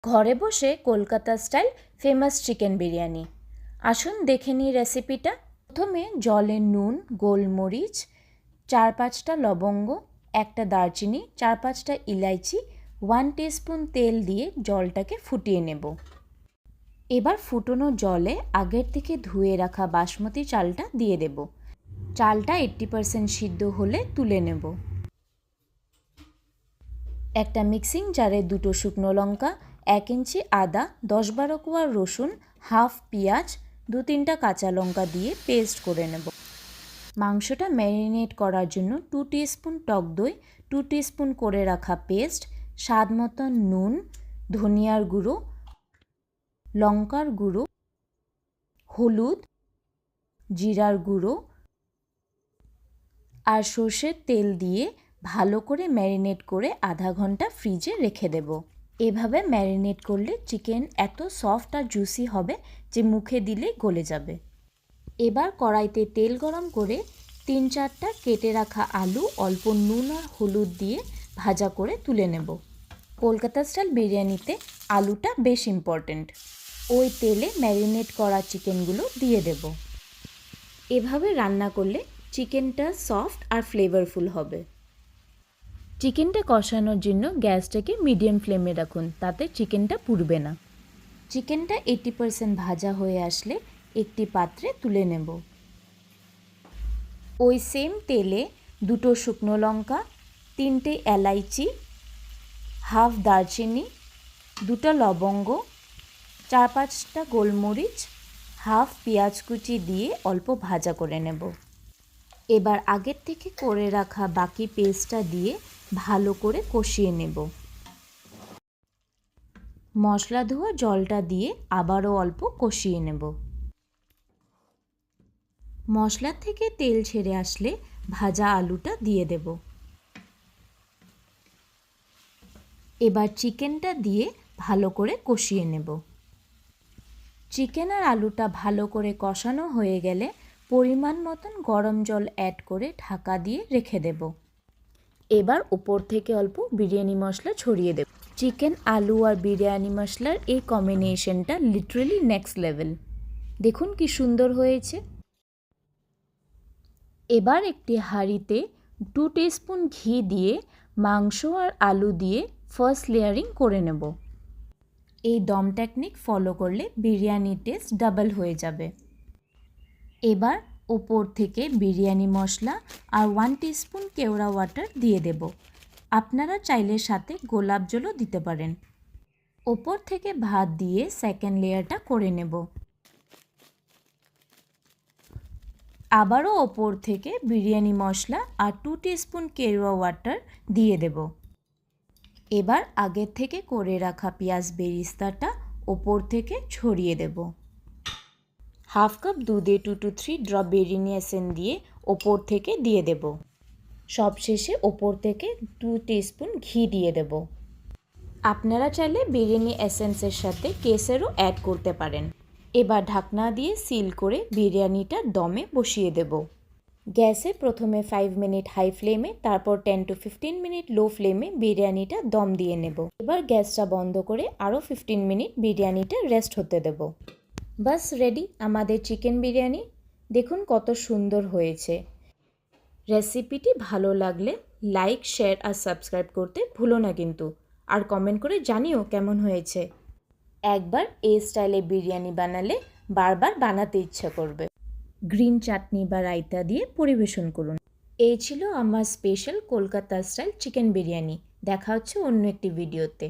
ঘরে বসে Kolkata style famous chicken biryani. আসুন দেখে নিই রেসিপিটা। প্রথমে জলে নুন, গোলমরিচ, 4-5টা লবঙ্গ, একটা দারচিনি, 4-5টা ইলাইচি, 1 টিস্পুন তেল দিয়ে জলটাকে ফুটিয়ে নেব। এবার ফুটনো জলে আগের থেকে ধুয়ে রাখা বাসমতি চালটা দিয়ে দেব। চালটা 80% সিদ্ধ হলে তুলে নেব। একটা মিক্সিং জারে 2টো শুকনো লঙ্কা, 1 ইঞ্চি আদা, 10-12 কোয়া রসুন, হাফ পেঁয়াজ, 2-3টা কাঁচা লঙ্কা দিয়ে পেস্ট করে নেব। মাংসটা ম্যারিনেট করার জন্য 2 টিস্পুন টক দই, 2 টিস্পুন করে রাখা পেস্ট, স্বাদ মতন নুন, ধনিয়ার গুঁড়ো, লঙ্কার গুঁড়ো, হলুদ, জিরার গুঁড়ো আর সর্ষের তেল দিয়ে ভালো করে ম্যারিনেট করে আধা ঘন্টা ফ্রিজে রেখে দেব। এভাবে ম্যারিনেট করলে চিকেন এত সফট আর জুসি হবে যে মুখে দিলে গলে যাবে। এবার কড়াইতে তেল গরম করে 3-4টা কেটে রাখা আলু অল্প নুন আর হলুদ দিয়ে ভাজা করে তুলে নেব। কলকাতা স্টাইল বিরিয়ানিতে আলুটা বেশ ইম্পর্ট্যান্ট। ওই তেলে ম্যারিনেট করা চিকেনগুলো দিয়ে দেব। এভাবে রান্না করলে চিকেনটা সফট আর ফ্লেভারফুল হবে। চিকেনটা কষানোর জন্য গ্যাসটাকে মিডিয়াম ফ্লেমে রাখুন, তাতে চিকেনটা পুড়বে না। চিকেনটা 80% ভাজা হয়ে আসলে একটি পাত্রে তুলে নেব। ওই সেম তেলে 2টো শুকনো লঙ্কা, 3টে এলাইচি, হাফ দারচিনি, 2টা লবঙ্গ, 4-5টা গোলমরিচ, হাফ পেঁয়াজ কুচি দিয়ে অল্প ভাজা করে নেব। এবার আগের থেকে করে রাখা বাকি পেস্টটা দিয়ে ভালো করে কষিয়ে নেব। মশলা ধোয়া জলটা দিয়ে আবারও অল্প কষিয়ে নেব। মশলা থেকে তেল ছেড়ে আসলে ভাজা আলুটা দিয়ে দেব। এবার চিকেনটা দিয়ে ভালো করে কষিয়ে নেব। চিকেন আর আলুটা ভালো করে কষানো হয়ে গেলে পরিমাণ মতন গরম জল অ্যাড করে ঢাকা দিয়ে রেখে দেব। এবার উপর থেকে অল্প বিরিয়ানি মশলা ছড়িয়ে দেব। চিকেন, আলু আর বিরিয়ানি মশলার এই কম্বিনেশনটা লিটারালি নেক্সট লেভেল। দেখুন কি সুন্দর হয়েছে। এবার একটি হাঁড়িতে 2 টিস্পুন ঘি দিয়ে মাংস আর আলু দিয়ে ফার্স্ট লেয়ারিং করে নেব। এই দম টেকনিক ফলো করলে বিরিয়ানির টেস্ট ডাবল হয়ে যাবে। এবার ওপর থেকে বিরিয়ানি মশলা আর 1 টিস্পুন কেওড়া ওয়াটার দিয়ে দেব। আপনারা চাইলে সাথে গোলাপ জলও দিতে পারেন। ওপর থেকে ভাত দিয়ে সেকেন্ড লেয়ারটা করে নেব। আবারও ওপর থেকে বিরিয়ানি মশলা আর 2 টিস্পুন কেওড়া ওয়াটার দিয়ে দেব। এবার আগের থেকে করে রাখা পেঁয়াজ বেরিস্তাটা ওপর থেকে ছড়িয়ে দেব। হাফ কাপ দুধে 2 to 3 ড্রপ বিরিয়ানি এসেন্স দিয়ে ওপর থেকে দিয়ে দেব। সবশেষে ওপর থেকে 2 টিস্পুন ঘি দিয়ে দেব। আপনারা চাইলে বিরিয়ানি এসেন্সের সাথে কেসেরও অ্যাড করতে পারেন। এবার ঢাকনা দিয়ে সিল করে বিরিয়ানিটা দমে বসিয়ে দেব। গ্যাসে প্রথমে 5 মিনিট হাই ফ্লেমে, তারপর 10 to 15 মিনিট লো ফ্লেমে বিরিয়ানিটা দম দিয়ে নেব। এবার গ্যাসটা বন্ধ করে আরও 15 মিনিট বিরিয়ানিটা রেস্ট হতে দেব। বাস রেডি আমাদের চিকেন বিরিয়ানি। দেখুন কত সুন্দর হয়েছে। রেসিপিটি ভালো লাগলে লাইক, শেয়ার আর সাবস্ক্রাইব করতে ভুলো না কিন্তু। আর কমেন্ট করে জানিও কেমন হয়েছে। একবার এই স্টাইলে বিরিয়ানি বানালে বারবার বানাতে ইচ্ছা করবে। গ্রিন চাটনি বা রায়তা দিয়ে পরিবেশন করুন। এই ছিল আমার special Kolkata style chicken biryani. দেখা হচ্ছে অন্য একটি ভিডিওতে।